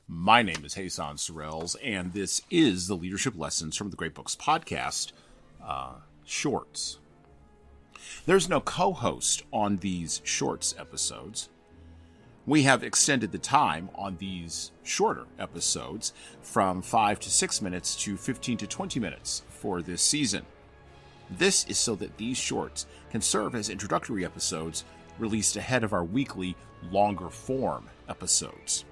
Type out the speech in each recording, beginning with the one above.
My name is Hassan Sorrells, and this is the Leadership Lessons from the Great Books podcast, Shorts. There's no co-host on these Shorts episodes. We have extended the time on these shorter episodes from 5 to 6 minutes to 15 to 20 minutes for this season. This is so that these shorts can serve as introductory episodes released ahead of our weekly, longer form episodes.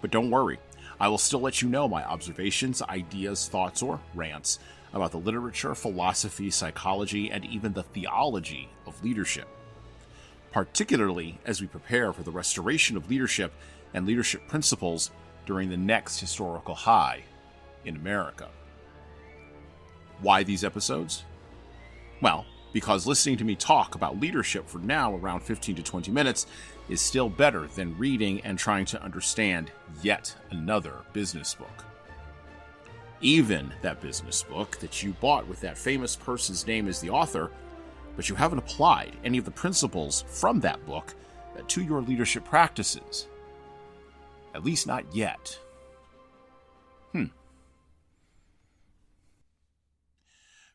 But don't worry, I will still let you know my observations, ideas, thoughts, or rants about the literature, philosophy, psychology, and even the theology of leadership, particularly as we prepare for the restoration of leadership and leadership principles during the next historical high in America. Why these episodes? Well, because listening to me talk about leadership for now around 15 to 20 minutes is still better than reading and trying to understand yet another business book. Even that business book that you bought with that famous person's name as the author, but you haven't applied any of the principles from that book to your leadership practices. At least not yet.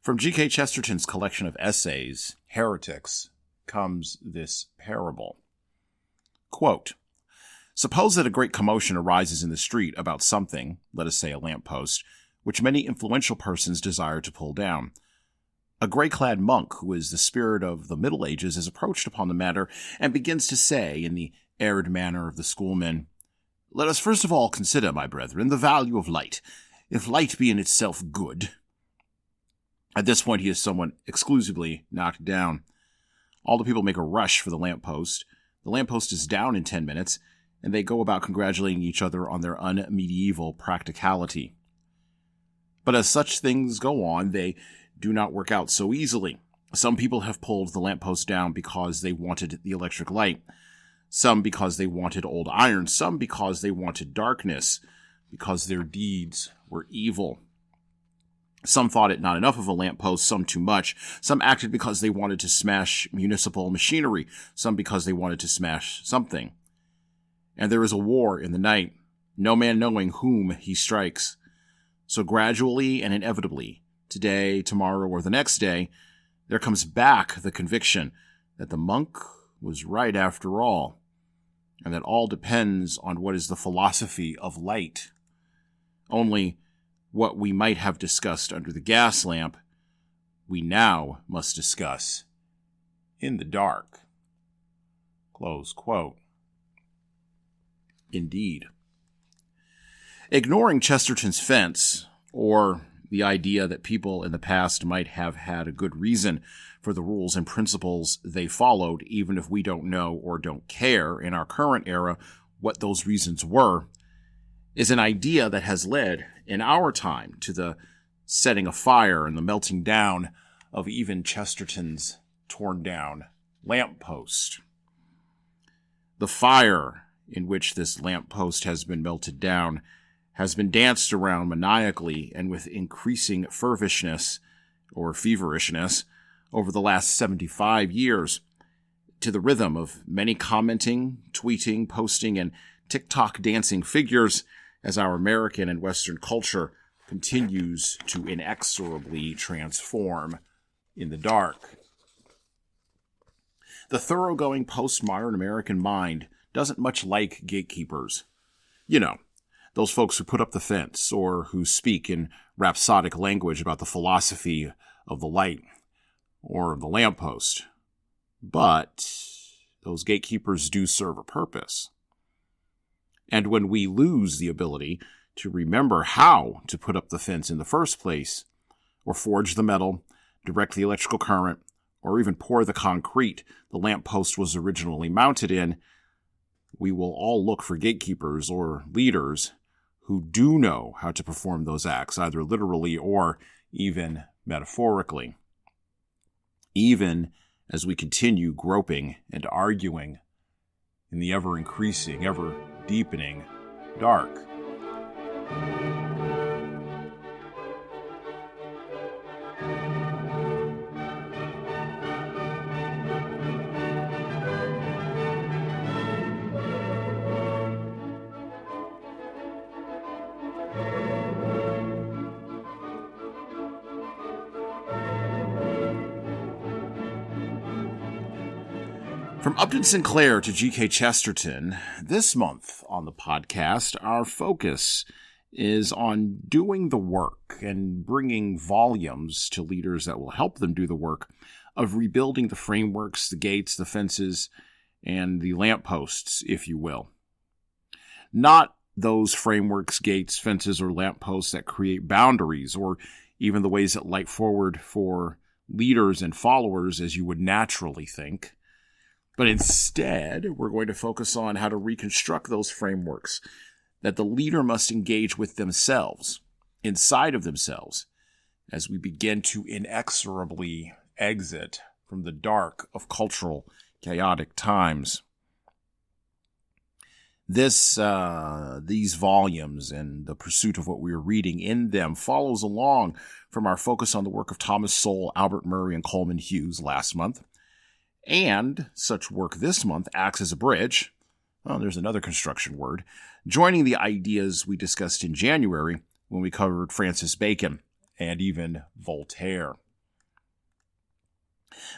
From G.K. Chesterton's collection of essays, Heretics, comes this parable. Quote, "Suppose that a great commotion arises in the street about something, let us say a lamppost, which many influential persons desire to pull down. A gray-clad monk, who is the spirit of the Middle Ages, is approached upon the matter and begins to say, in the arid manner of the schoolmen, 'Let us first of all consider, my brethren, the value of light. If light be in itself good—' At this point, he is somewhat exclusively knocked down. All the people make a rush for the lamppost. The lamppost is down in 10 minutes, and they go about congratulating each other on their unmedieval practicality. But as such things go on, they do not work out so easily. Some people have pulled the lamppost down because they wanted the electric light, some because they wanted old iron, some because they wanted darkness, because their deeds were evil. Some thought it not enough of a lamppost, some too much. Some acted because they wanted to smash municipal machinery, some because they wanted to smash something. And there is a war in the night, no man knowing whom he strikes. So gradually and inevitably, today, tomorrow, or the next day, there comes back the conviction that the monk was right after all, and that all depends on what is the philosophy of light. Only what we might have discussed under the gas lamp, we now must discuss in the dark." Close quote. Indeed. Ignoring Chesterton's fence, or the idea that people in the past might have had a good reason for the rules and principles they followed, even if we don't know or don't care in our current era what those reasons were, is an idea that has led, in our time, to the setting afire and the melting down of even Chesterton's torn-down lamppost. The fire in which this lamppost has been melted down has been danced around maniacally and with increasing feverishness over the last 75 years, to the rhythm of many commenting, tweeting, posting, and TikTok dancing figures, as our American and Western culture continues to inexorably transform in the dark. The thoroughgoing postmodern American mind doesn't much like gatekeepers. You know, those folks who put up the fence or who speak in rhapsodic language about the philosophy of the light or the lamppost. But those gatekeepers do serve a purpose. And when we lose the ability to remember how to put up the fence in the first place, or forge the metal, direct the electrical current, or even pour the concrete the lamppost was originally mounted in, we will all look for gatekeepers or leaders who do know how to perform those acts, either literally or even metaphorically. Even as we continue groping and arguing in the ever-increasing, ever-deepening dark. From Upton Sinclair to G.K. Chesterton, this month on the podcast, our focus is on doing the work and bringing volumes to leaders that will help them do the work of rebuilding the frameworks, the gates, the fences, and the lampposts, if you will. Not those frameworks, gates, fences, or lampposts that create boundaries, or even the ways that light forward for leaders and followers as you would naturally think. But instead, we're going to focus on how to reconstruct those frameworks that the leader must engage with themselves, inside of themselves, as we begin to inexorably exit from the dark of cultural, chaotic times. These volumes and the pursuit of what we are reading in them follows along from our focus on the work of Thomas Sowell, Albert Murray, and Coleman Hughes last month. And such work this month acts as a bridge, there's another construction word, joining the ideas we discussed in January when we covered Francis Bacon and even Voltaire.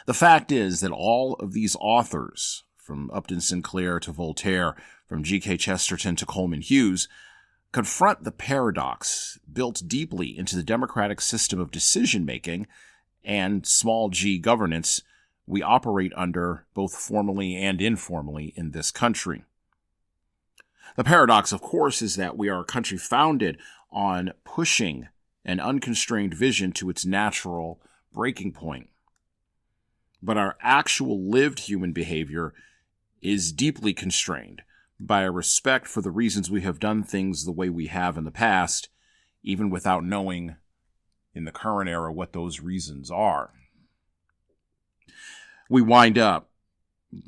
The fact is that all of these authors, from Upton Sinclair to Voltaire, from G.K. Chesterton to Coleman Hughes, confront the paradox built deeply into the democratic system of decision-making and small g governance we operate under both formally and informally in this country. The paradox, of course, is that we are a country founded on pushing an unconstrained vision to its natural breaking point. But our actual lived human behavior is deeply constrained by a respect for the reasons we have done things the way we have in the past, even without knowing in the current era what those reasons are. We wind up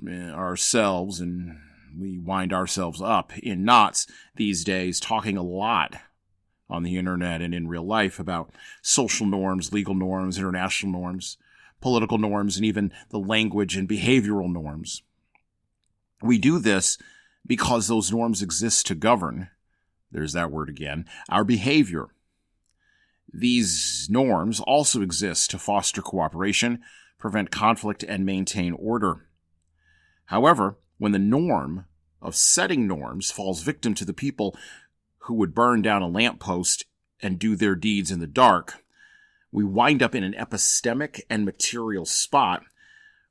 ourselves and we wind ourselves up in knots these days, talking a lot on the internet and in real life about social norms, legal norms, international norms, political norms, and even the language and behavioral norms. We do this because those norms exist to govern, there's that word again, our behavior. These norms also exist to foster cooperation, prevent conflict, and maintain order. However, when the norm of setting norms falls victim to the people who would burn down a lamppost and do their deeds in the dark, we wind up in an epistemic and material spot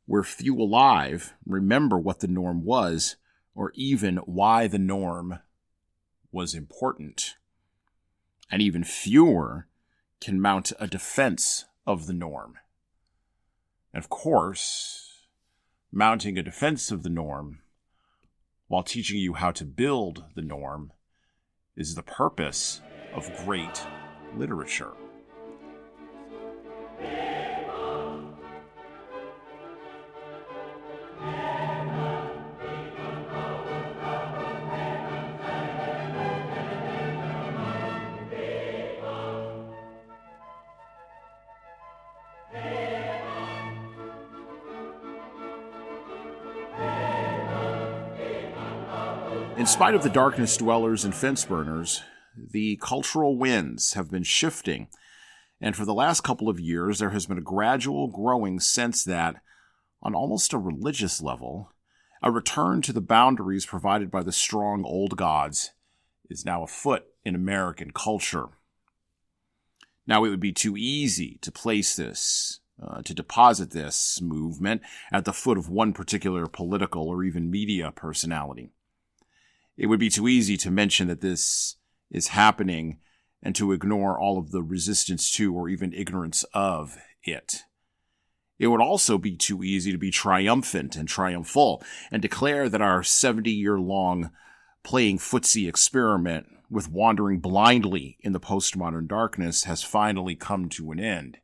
where few alive remember what the norm was or even why the norm was important. And even fewer can mount a defense of the norm. And of course, mounting a defense of the norm while teaching you how to build the norm is the purpose of great literature. In spite of the darkness dwellers and fence burners, the cultural winds have been shifting, and for the last couple of years there has been a gradual growing sense that, on almost a religious level, a return to the boundaries provided by the strong old gods is now afoot in American culture. Now, it would be too easy to place this, to deposit this movement at the foot of one particular political or even media personality. It would be too easy to mention that this is happening and to ignore all of the resistance to or even ignorance of it. It would also be too easy to be triumphant and triumphal and declare that our 70-year-long playing footsie experiment with wandering blindly in the postmodern darkness has finally come to an end.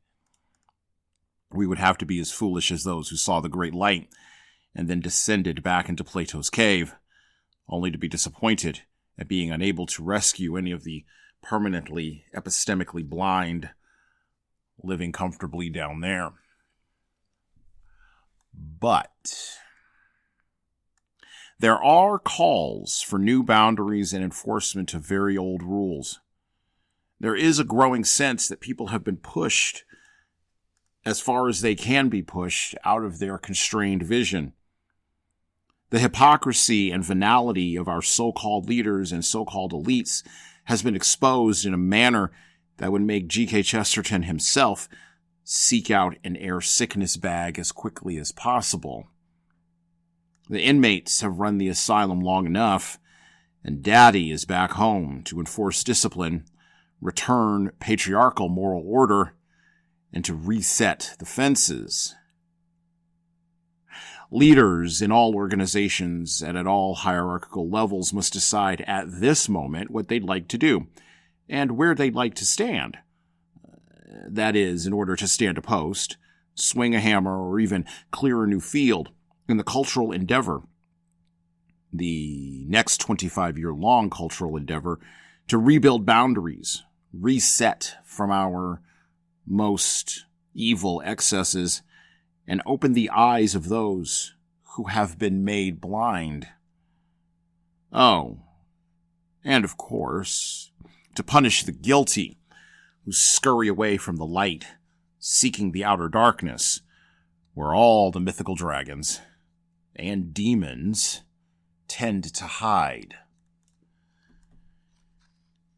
We would have to be as foolish as those who saw the great light and then descended back into Plato's cave, only to be disappointed at being unable to rescue any of the permanently, epistemically blind living comfortably down there. But there are calls for new boundaries and enforcement of very old rules. There is a growing sense that people have been pushed as far as they can be pushed out of their constrained vision. The hypocrisy and venality of our so-called leaders and so-called elites has been exposed in a manner that would make G.K. Chesterton himself seek out an air sickness bag as quickly as possible. The inmates have run the asylum long enough, and Daddy is back home to enforce discipline, return patriarchal moral order, and to reset the fences. Leaders in all organizations and at all hierarchical levels must decide at this moment what they'd like to do and where they'd like to stand. That is, in order to stand a post, swing a hammer, or even clear a new field in the cultural endeavor, the next 25-year-long cultural endeavor, to rebuild boundaries, reset from our most evil excesses, and open the eyes of those who have been made blind. Oh, and of course, to punish the guilty who scurry away from the light, seeking the outer darkness, where all the mythical dragons and demons tend to hide.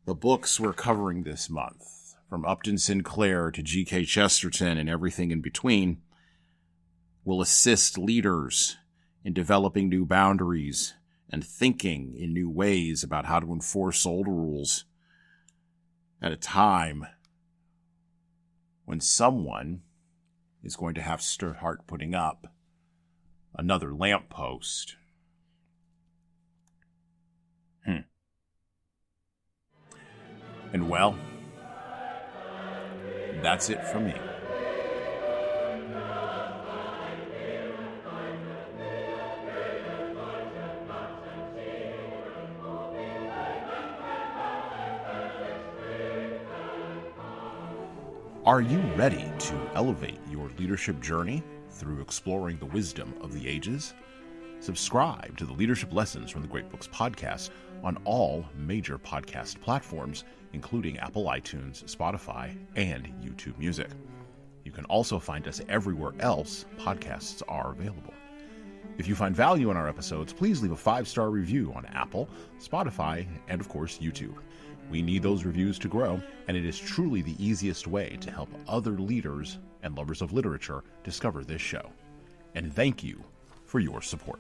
The books we're covering this month, from Upton Sinclair to G.K. Chesterton and everything in between, will assist leaders in developing new boundaries and thinking in new ways about how to enforce old rules at a time when someone is going to have to start putting up another lamppost. And well, that's it for me. Are you ready to elevate your leadership journey through exploring the wisdom of the ages? Subscribe to the Leadership Lessons from the Great Books podcast on all major podcast platforms, including Apple iTunes, Spotify, and YouTube Music. You can also find us everywhere else podcasts are available. If you find value in our episodes, please leave a 5-star review on Apple, Spotify, and of course, YouTube. We need those reviews to grow, and it is truly the easiest way to help other leaders and lovers of literature discover this show. And thank you for your support.